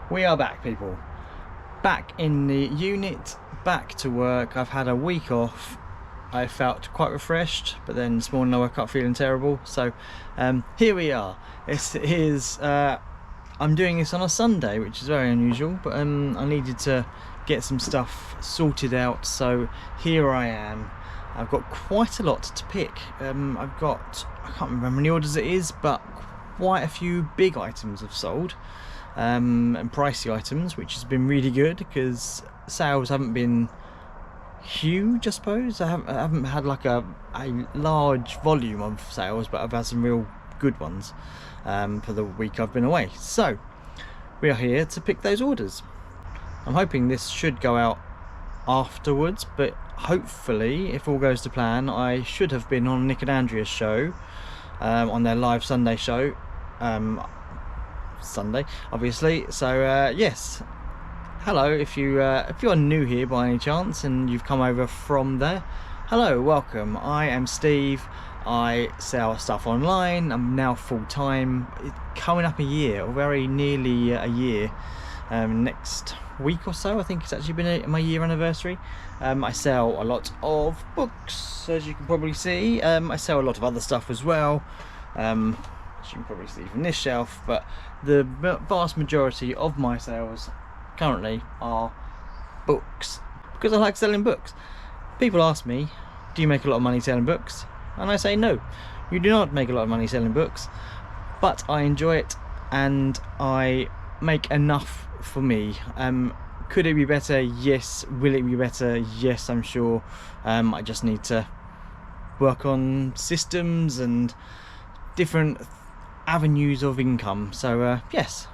We are back, people. Back in the unit, back to work. I've had a week off. I felt quite refreshed, but then this morning I woke up feeling terrible. So here we are. This is I'm doing this on a Sunday, which is very unusual, but I needed to get some stuff sorted out, so here I am. I've got quite a lot to pick. I can't remember how many orders it is, but quite a few big items have sold, and pricey items, which has been really good because sales haven't been huge, I suppose. I haven't had like a large volume of sales, but I've had some real good ones for the week I've been away. So we are here to pick those orders. I'm hoping this should go out afterwards, but hopefully, if all goes to plan, I should have been on Nick and Andrea's show, on their live Sunday show, Sunday obviously. So yes, hello, if you are new here by any chance and you've come over from there, hello, welcome. I am Steve. I sell stuff online. I'm now full-time. It's coming up a year, or very nearly a year, next week or so. I think it's actually been my year anniversary. I sell a lot of books, as you can probably see. I sell a lot of other stuff as well, as you can probably see from this shelf, but the vast majority of my sales currently are books, because I like selling books. People ask me, do you make a lot of money selling books? And I say no, you do not make a lot of money selling books, but I enjoy it and I make enough for me. Could it be better? Yes. Will it be better? Yes, I'm sure. I just need to work on systems and different avenues of income. So yes,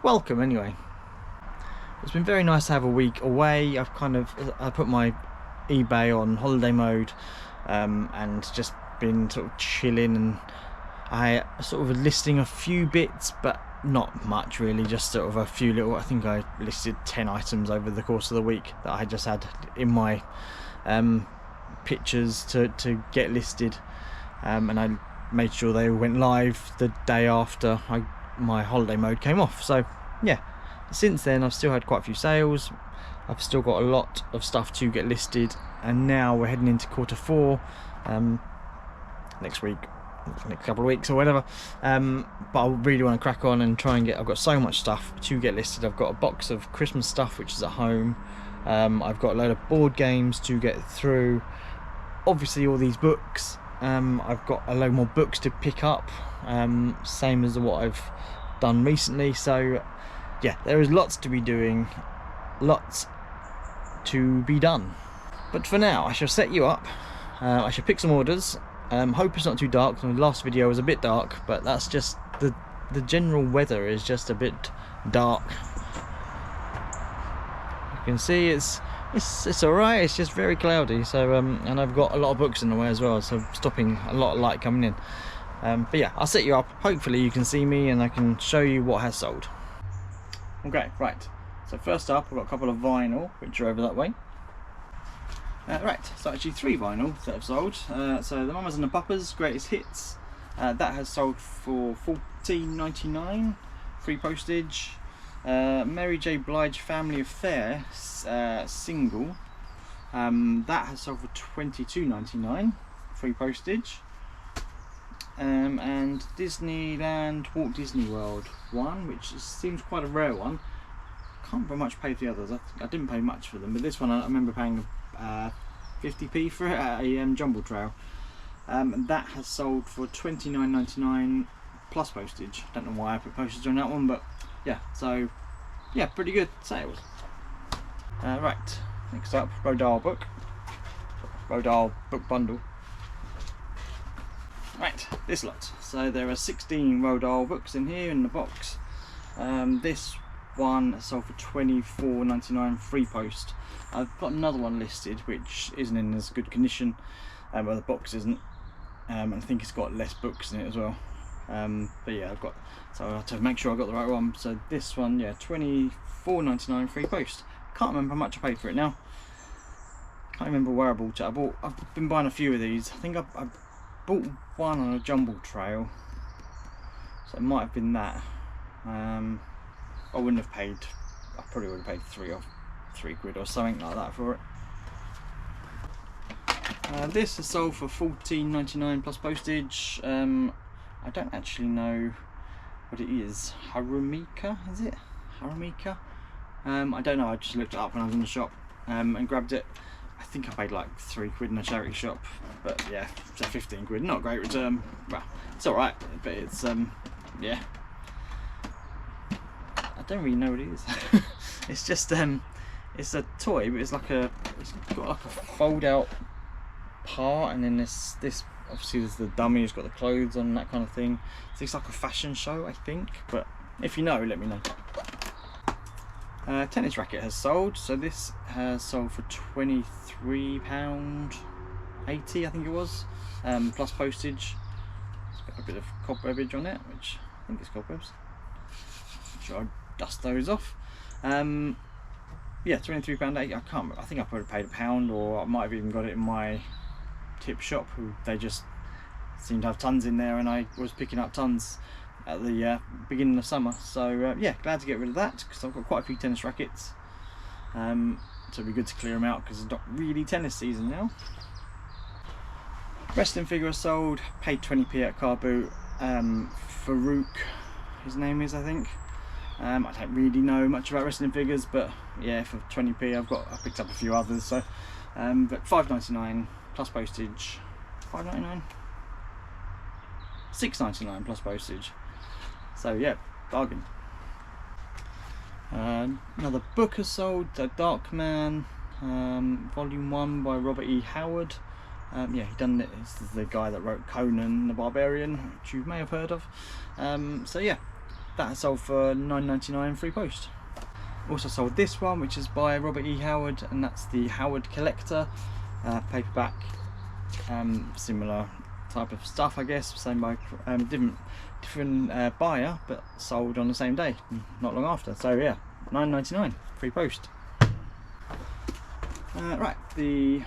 welcome anyway. It's been very nice to have a week away. I put my eBay on holiday mode, and just been sort of chilling, and I sort of listing a few bits, but not much really, just sort of a few little. I think I listed 10 items over the course of the week that I just had in my pictures to get listed, and I made sure they went live the day after my holiday mode came off. So yeah, since then I've still had quite a few sales. I've still got a lot of stuff to get listed, and now we're heading into quarter 4 next week, next couple of weeks or whatever, but I really want to crack on and try and I've got so much stuff to get listed. I've got a box of Christmas stuff which is at home. I've got a load of board games to get through, obviously all these books. I've got a load more books to pick up, same as what I've done recently. So yeah, there is lots to be doing, lots to be done. But for now, I shall set you up. I shall pick some orders. Hope it's not too dark. The last video was a bit dark, but that's just the general weather is just a bit dark. You can see it's alright. It's just very cloudy. So and I've got a lot of books in the way as well, so stopping a lot of light coming in. But yeah, I'll set you up. Hopefully you can see me and I can show you what has sold. Okay, right. So first up, I've got a couple of vinyl which are over that way. Right, so actually 3 vinyl that have sold. So the Mamas and the Papas Greatest Hits, that has sold for $14.99, free postage. Mary J. Blige Family Affair single, that has sold for $22.99, free postage. And Disneyland Walt Disney World one, which seems quite a rare one. Can't very much pay for the others. I didn't pay much for them, but this one I remember paying 50p for it at a jumble trail. And that has sold for $29.99 plus postage. Don't know why I put postage on that one, but yeah, so yeah, pretty good sales. Right, next up, Rodale book bundle. Right, this lot. So there are 16 Rodale books in here in the box. This one sold for $24.99 free post. I've got another one listed which isn't in as good condition, but the box isn't, and I think it's got less books in it as well. But yeah, so I have to make sure I got the right one. So this one, yeah, $24.99 free post. Can't remember how much I paid for it now. Can't remember where I bought it. I've been buying a few of these. I think I bought one on a jumble trail, so it might have been that. I wouldn't have paid I probably would have paid three quid or something like that for it. This is sold for £14.99 plus postage. I don't actually know what it is. Harumika, is it? Harumika? I don't know, I just looked it up when I was in the shop and grabbed it. I think I paid like 3 quid in a charity shop, but yeah, so 15 quid, not a great return. Well, it's alright, but it's, yeah. I don't really know what it is. It's just, it's a toy, but it's got like a fold out part, and then this obviously there's the dummy, it's got the clothes on, that kind of thing. So it's like a fashion show, I think, but if you know, let me know. Tennis racket has sold, so this has sold for £23.80, I think it was, plus postage. It's got a bit of cobwebbage on it, which I think is cobwebs. Should I dust those off? Yeah, £23.80. I can't remember. I think I probably paid £1, or I might have even got it in my tip shop, who they just seemed to have tons in there, and I was picking up tons at the beginning of summer. So yeah, glad to get rid of that, because I've got quite a few tennis rackets. So it'd be good to clear them out, because it's not really tennis season now. Wrestling figure is sold, paid 20p at Carboot. Farouk, his name is, I think. I don't really know much about wrestling figures, but yeah, for 20p I picked up a few others. So but £5.99 plus postage. £5.99? £6.99 plus postage. So yeah, bargain. Another book has sold, Dark Man, Volume 1 by Robert E. Howard. Yeah, he done it. This is the guy that wrote Conan the Barbarian, which you may have heard of. So yeah, that has sold for £9.99 free post. Also sold this one, which is by Robert E. Howard, and that's the Howard Collector paperback. Similar type of stuff, I guess, same by different buyer, but sold on the same day, not long after. So yeah, £9.99 free post. Right, the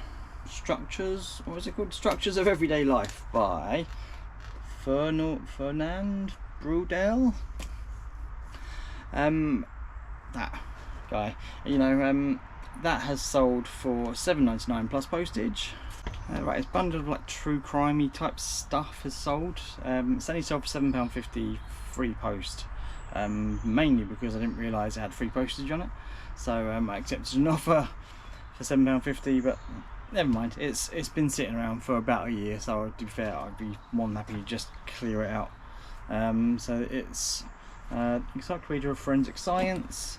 Structures, what was it called? Structures of Everyday Life by Fernand Brudel. That guy, you know, that has sold for £7.99 plus postage. Right, it's bundled of like true crimey type stuff has sold. It's only sold for £7.50 free post, mainly because I didn't realise it had free postage on it. So I accepted an offer for £7.50, but never mind. It's been sitting around for about a year, so to be fair, I'd be more than happy to just clear it out. So it's Encyclopedia of Forensic Science,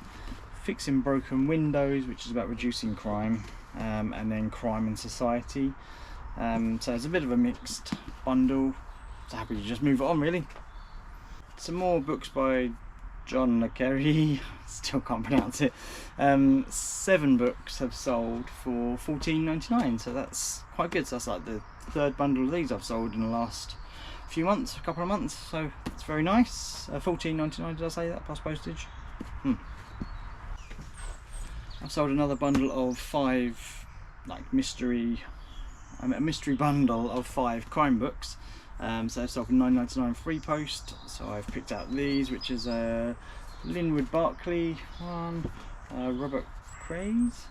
Fixing Broken Windows, which is about reducing crime, and then Crime and Society. So it's a bit of a mixed bundle, so happy to just move it on really. Some more books by John Le Carre, still can't pronounce it. 7 books have sold for £14.99, so that's quite good. So that's like the 3rd bundle of these I've sold in the last few months, a couple of months, so it's very nice. £14.99, did I say that, plus postage? I've sold another bundle of 5, like a mystery bundle of 5 crime books. So they've sold for £9.99 free post. So I've picked out these, which is Linwood Barkley one, Robert Craze,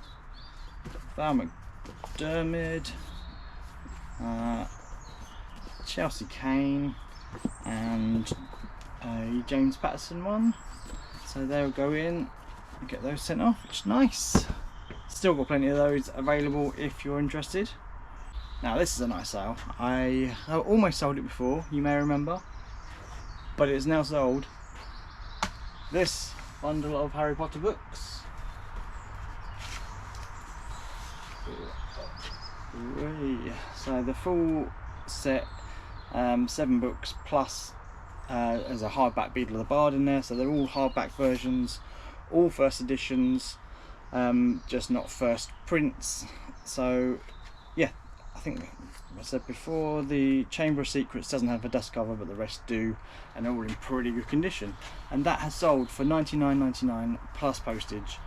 Val McDermid, Chelsea Kane, and a James Patterson one. So they'll go in and get those sent off, which is nice. Still got plenty of those available if you're interested. Now this is a nice sale. I almost sold it before, you may remember, but it is now sold. This bundle of Harry Potter books. So the full set, 7 books plus there's a hardback Beadle of the Bard in there, so they're all hardback versions, all first editions, just not first prints. So yeah, I think I said before, the Chamber of Secrets doesn't have a dust cover, but the rest do, and they're all in pretty good condition. And that has sold for £99.99 plus postage.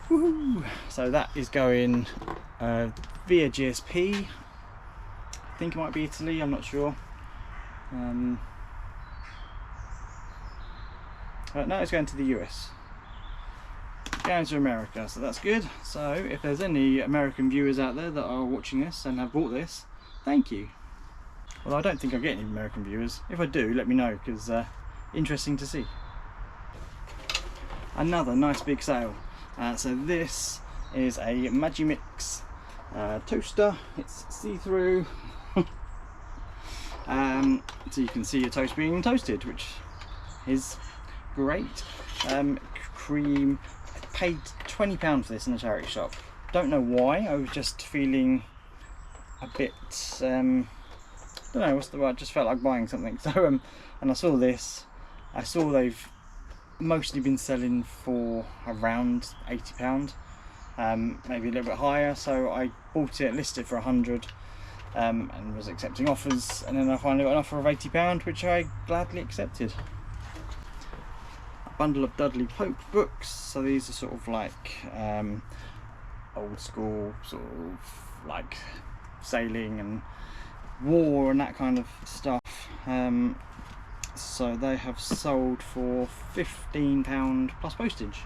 Woohoo! So that is going via GSP. I think it might be Italy, I'm not sure. No, it's going to the US. going to America, so that's good. So if there's any American viewers out there that are watching this and have bought this, thank you. Well, I don't think I'll get any American viewers. If I do, let me know, because interesting to see. Another nice big sale. So this is a Magimix toaster. It's see-through. So you can see your toast being toasted, which is great. Cream. I paid £20 for this in a charity shop. Don't know why. I was just feeling a bit don't know what's the word. I just felt like buying something. So and I saw this. I saw they've mostly been selling for around £80, maybe a little bit higher. So I bought it, listed for 100. And was accepting offers, and then I finally got an offer of £80, which I gladly accepted. A bundle of Dudley Pope books. So these are sort of like old school, sort of like sailing and war and that kind of stuff. So they have sold for £15 plus postage,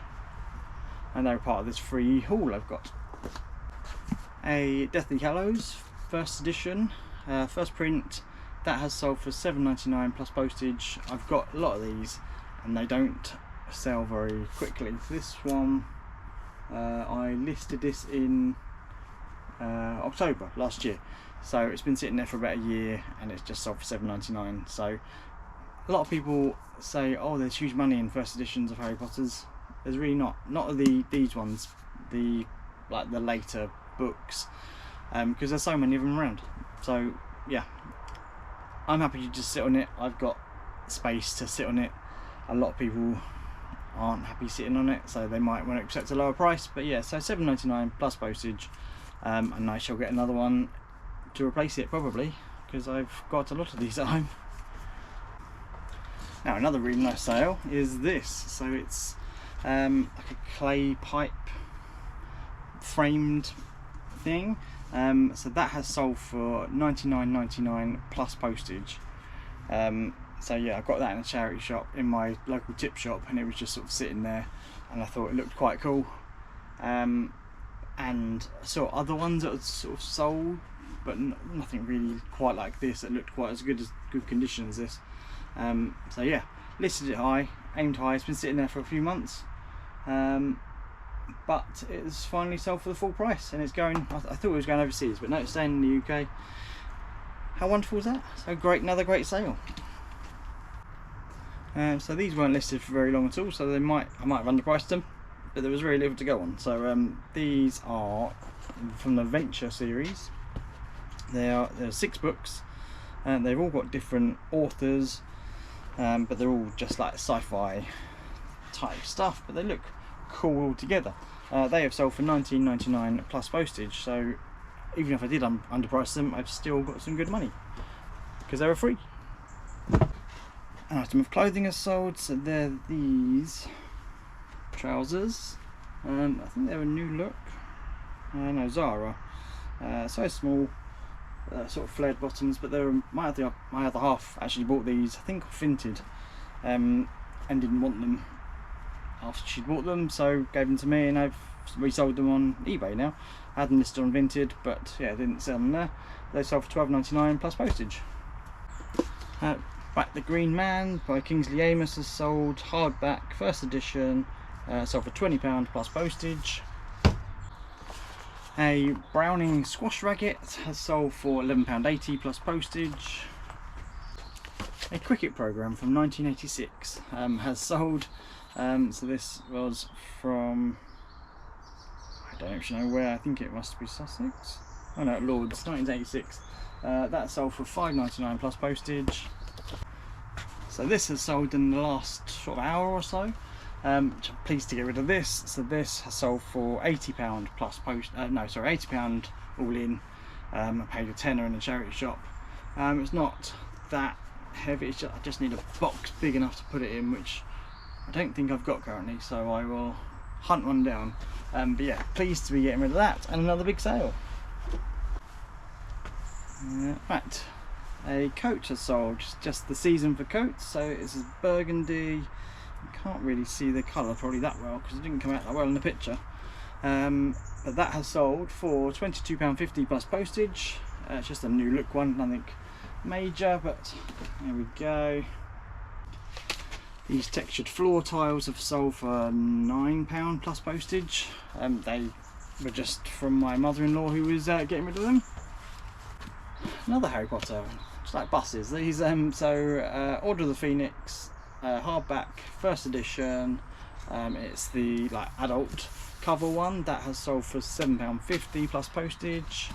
and they're part of this free haul I've got. A Deathly Hallows first edition, first print, that has sold for £7.99 plus postage. I've got a lot of these and they don't sell very quickly. This one, I listed this in October last year, so it's been sitting there for about a year and it's just sold for £7.99. So a lot of people say, oh, there's huge money in first editions of Harry Potter's. There's really not these ones, the later books, because there's so many of them around. So yeah, I'm happy to just sit on it. I've got space to sit on it. A lot of people aren't happy sitting on it, so they might want to accept a lower price. But yeah, so £7.99 plus postage, and I shall get another one to replace it probably, because I've got a lot of these at home. Now another really nice sale is this. So it's like a clay pipe framed thing. So that has sold for £99.99 plus postage. So yeah, I got that in a charity shop in my local tip shop, and it was just sort of sitting there, and I thought it looked quite cool. And I saw other ones that had sort of sold, but nothing really quite like this that looked quite as good condition as this. So yeah, listed it high, aimed high. It's been sitting there for a few months. But it's finally sold for the full price, and it's going, I thought it was going overseas, but no, it's staying in the UK. How wonderful is that? So great, another great sale. So these weren't listed for very long at all, so I might have underpriced them, but there was very little to go on. So these are from the Venture series. There are 6 books, and they've all got different authors, but they're all just like sci-fi type stuff, but they look cool all together. They have sold for £19.99 plus postage, so even if I did underprice them, I've still got some good money because they were free. An item of clothing has sold, so they're these trousers. I think they're a new look. No, Zara. So small, sort of flared bottoms, but they're my other half actually bought these, I think off Vinted, and didn't want them after she'd bought them, so gave them to me, and I've resold them on eBay now. I had them listed on Vinted, but yeah, didn't sell them there. They sold for £12.99 plus postage. Back the Green Man by Kingsley Amis has sold hardback, first edition, sold for £20 plus postage. A Browning Squash Racket has sold for £11.80 plus postage. A cricket programme from 1986 has sold. So this was from, I don't actually know where, I think it must be Sussex. Oh no, Lords, 1986. That sold for £5.99 plus postage. So this has sold in the last sort of hour or so. I'm pleased to get rid of this. So this has sold for £80 plus £80 all in. I paid a tenner in a charity shop. It's not that heavy, it's just, I just need a box big enough to put it in, which I don't think I've got currently, so I will hunt one down. But yeah, pleased to be getting rid of that, and another big sale. Right, a coat has sold, just the season for coats. So it's burgundy, I can't really see the colour probably that well because it didn't come out that well in the picture. But that has sold for £22.50 plus postage. It's just a new look one, nothing major, but there we go. These textured floor tiles have sold for £9 plus postage. They were just from my mother-in-law who was getting rid of them. Another Harry Potter, it's like buses. These Order of the Phoenix hardback, first edition. It's the like adult cover one that has sold for £7.50 plus postage.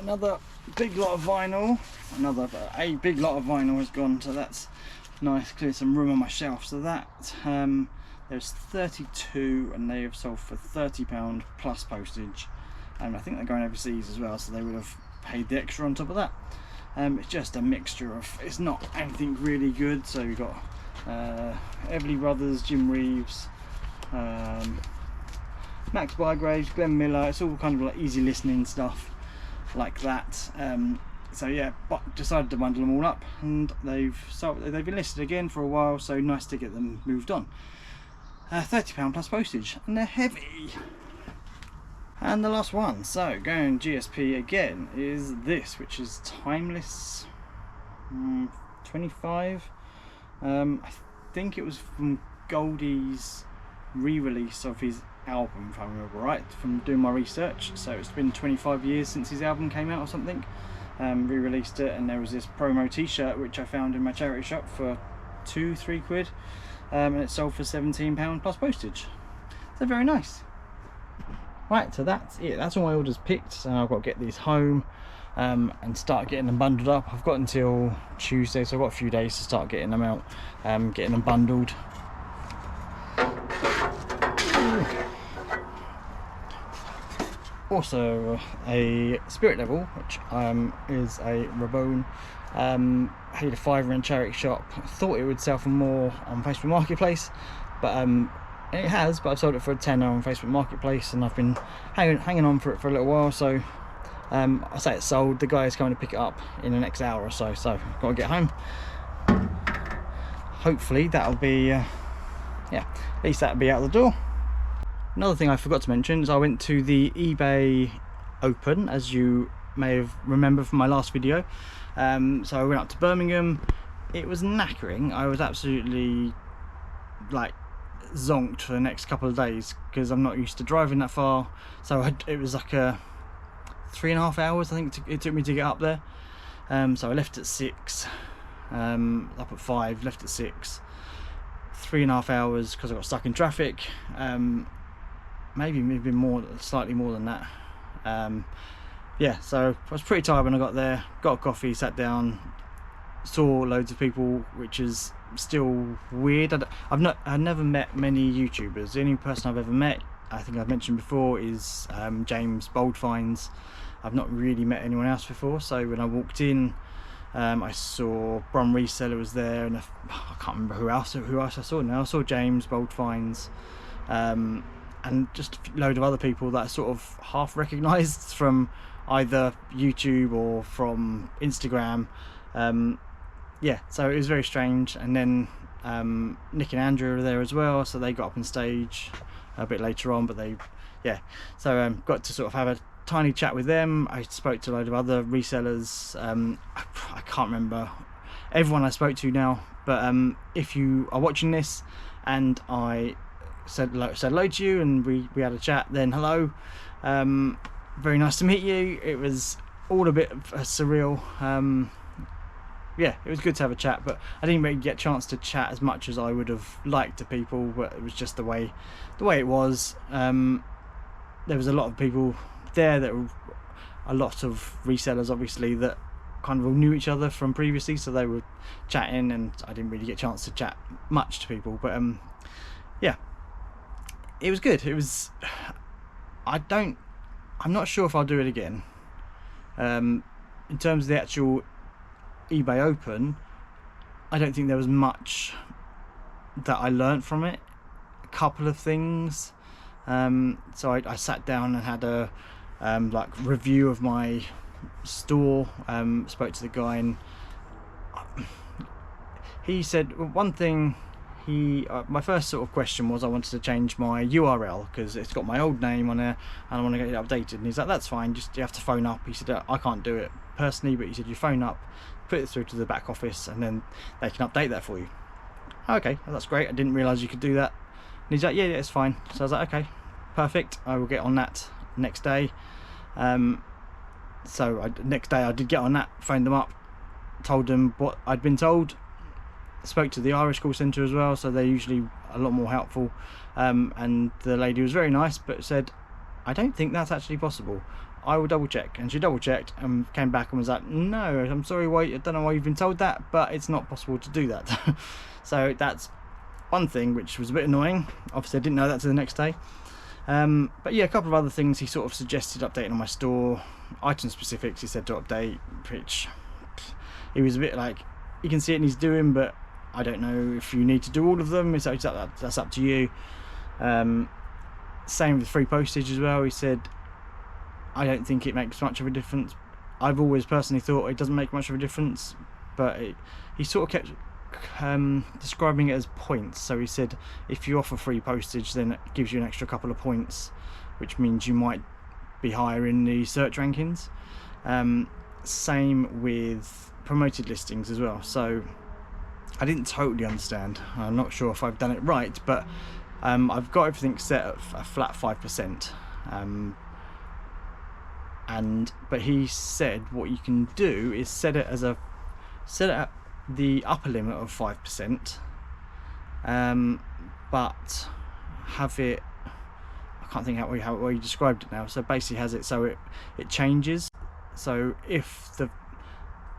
Another big lot of vinyl. A big lot of vinyl has gone, so that's nice. Clear some room on my shelf. So that there's 32, and they have sold for £30 plus postage. And I think they're going overseas as well, so they would have paid the extra on top of that. It's just a mixture of. It's not anything really good. So you've got Everly Brothers, Jim Reeves, Max Bygraves, Glenn Miller. It's all kind of like easy listening stuff like that. So yeah, but decided to bundle them all up, and they've been listed again for a while, so nice to get them moved on. £30 plus postage, and they're heavy. And the last one, so going GSP again, is this, which is Timeless 25. I think it was from Goldie's re-release of his album, if I remember right, from doing my research. So it's been 25 years since his album came out or something. Re-released it, and there was this promo t-shirt which I found in my charity shop for £2-3 quid, and it sold for £17 plus postage. So very nice. Right, so that's it. That's all my orders picked. So I've got to get these home and start getting them bundled up. I've got until Tuesday, so I've got a few days to start getting them out, getting them bundled. Also a spirit level, which is a Rabone. Paid a £5 in charity shop. Thought it would sell for more on Facebook Marketplace, but it has, but I've sold it for a tenner on Facebook Marketplace, and I've been hanging on for it for a little while. So I say it's sold. The guy is coming to pick it up in the next hour or so, so I've got to get home. Hopefully that'll be yeah, at least that'll be out the door. Another thing I forgot to mention is I went to the eBay Open, as you may have remembered from my last video. So I went up to Birmingham. It was knackering. I was absolutely like zonked for the next couple of days because I'm not used to driving that far. So it was like a 3.5 hours I think it took me to get up there. So I left at 6, up at 5, left at 6, 3.5 hours because I got stuck in traffic. Maybe more, slightly more than that. Yeah, so I was pretty tired when I got there. Got a coffee, sat down, saw loads of people, which is still weird. I've never met many YouTubers. The only person I've ever met, I think I've mentioned before, is James Boldfinds. I've not really met anyone else before. So when I walked in, I saw Brum Reseller was there, and I can't remember who else I saw now. I saw James Boldfinds, and just a load of other people that I sort of half recognised from either YouTube or from Instagram. Yeah, so it was very strange. And then Nick and Andrew were there as well, so they got up on stage a bit later on, but so got to sort of have a tiny chat with them. I spoke to a load of other resellers. I can't remember everyone I spoke to now, but if you are watching this and I said hello to you and we had a chat, then hello. Very nice to meet you. It was all a bit surreal. Yeah, it was good to have a chat, but I didn't really get a chance to chat as much as I would have liked to people, but it was just the way it was. There was a lot of people there that were a lot of resellers, obviously, that kind of all knew each other from previously, so they were chatting, and I didn't really get a chance to chat much to people, but yeah, it was good. It was, I'm not sure if I'll do it again. In terms of the actual eBay Open, I don't think there was much that I learned from it. A couple of things. So I sat down and had a like review of my store. Spoke to the guy, and he said one thing. My first sort of question was I wanted to change my URL because it's got my old name on there and I want to get it updated, and he's like, that's fine, just you have to phone up. He said, I can't do it personally, but he said you phone up, put it through to the back office, and then they can update that for you. Okay, well, that's great, I didn't realise you could do that. And he's like, yeah, it's fine. So I was like, okay, perfect, I will get on that next day. Next day I did get on that, phoned them up, told them what I'd been told, spoke to the Irish call centre as well, so they're usually a lot more helpful, and the lady was very nice but said, I don't think that's actually possible, I will double check. And she double checked and came back and was like, no, I'm sorry, I don't know why you've been told that, but it's not possible to do that. So that's one thing which was a bit annoying. Obviously I didn't know that till the next day. But yeah, a couple of other things he sort of suggested updating on my store, item specifics he said to update, which he was a bit like, you can see it and he's doing, but I don't know if you need to do all of them, that's up to you. Same with free postage as well. He said, I don't think it makes much of a difference. I've always personally thought it doesn't make much of a difference, but he sort of kept describing it as points. So he said if you offer free postage, then it gives you an extra couple of points, which means you might be higher in the search rankings. Same with promoted listings as well. So I didn't totally understand, I'm not sure if I've done it right, but I've got everything set at a flat 5%, but he said what you can do is set it at the upper limit of 5%, but have it, I can't think how he described it now, so basically has it so it changes. So if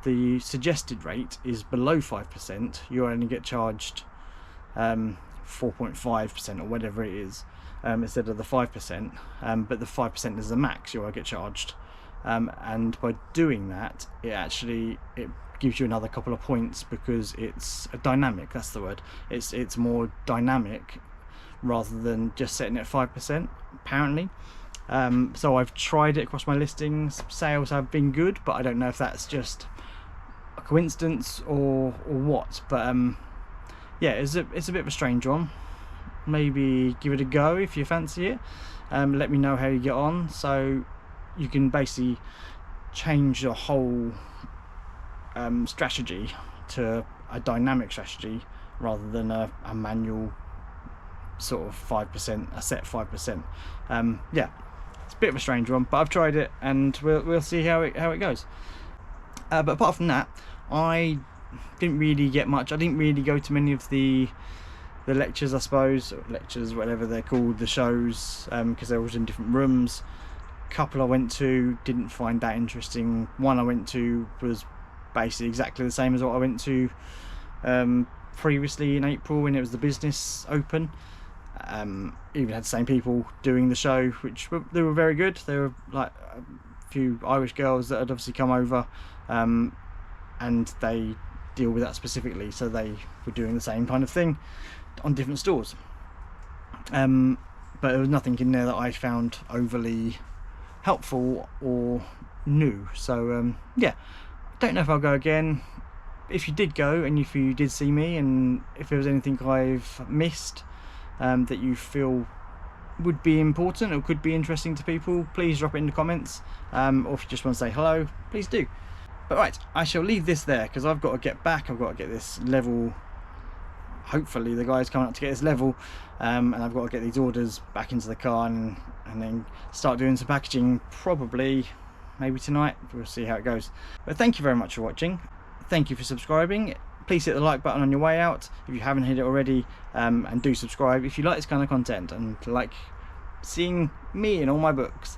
the suggested rate is below 5%, you only get charged 4.5% or whatever it is, instead of the 5%, but the 5% is the max you will get charged, and by doing that it gives you another couple of points because it's a dynamic, that's the word, it's more dynamic rather than just setting it at 5% apparently. So I've tried it across my listings, sales have been good, but I don't know if that's just a coincidence or what, but yeah, it's a bit of a strange one. Maybe give it a go if you fancy it. Let me know how you get on. So you can basically change your whole strategy to a dynamic strategy rather than a manual sort of 5%, a set 5%. Yeah, it's a bit of a strange one, but I've tried it and we'll see how it goes. But apart from that, I didn't really get much. I didn't really go to many of the lectures, I suppose, or lectures, whatever they're called, the shows, because they're always in different rooms. A couple I went to, didn't find that interesting. One I went to was basically exactly the same as what I went to previously in April when it was the business open. Even had the same people doing the show, they were very good. There were like a few Irish girls that had obviously come over, and they deal with that specifically, so they were doing the same kind of thing on different stores, but there was nothing in there that I found overly helpful or new. So yeah, don't know if I'll go again. If you did go and if you did see me, and if there was anything I've missed that you feel would be important or could be interesting to people, please drop it in the comments, or if you just want to say hello, please do. But right, I shall leave this there because I've got to get back. I've got to get this level, hopefully the guy's coming up to get this level, and I've got to get these orders back into the car and then start doing some packaging, probably maybe tonight. We'll see how it goes. But thank you very much for watching. Thank you for subscribing. Please hit the like button on your way out if you haven't hit it already, and do subscribe if you like this kind of content and like seeing me in all my books.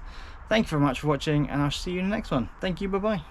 Thank you very much for watching, and I'll see you in the next one. Thank you, bye bye.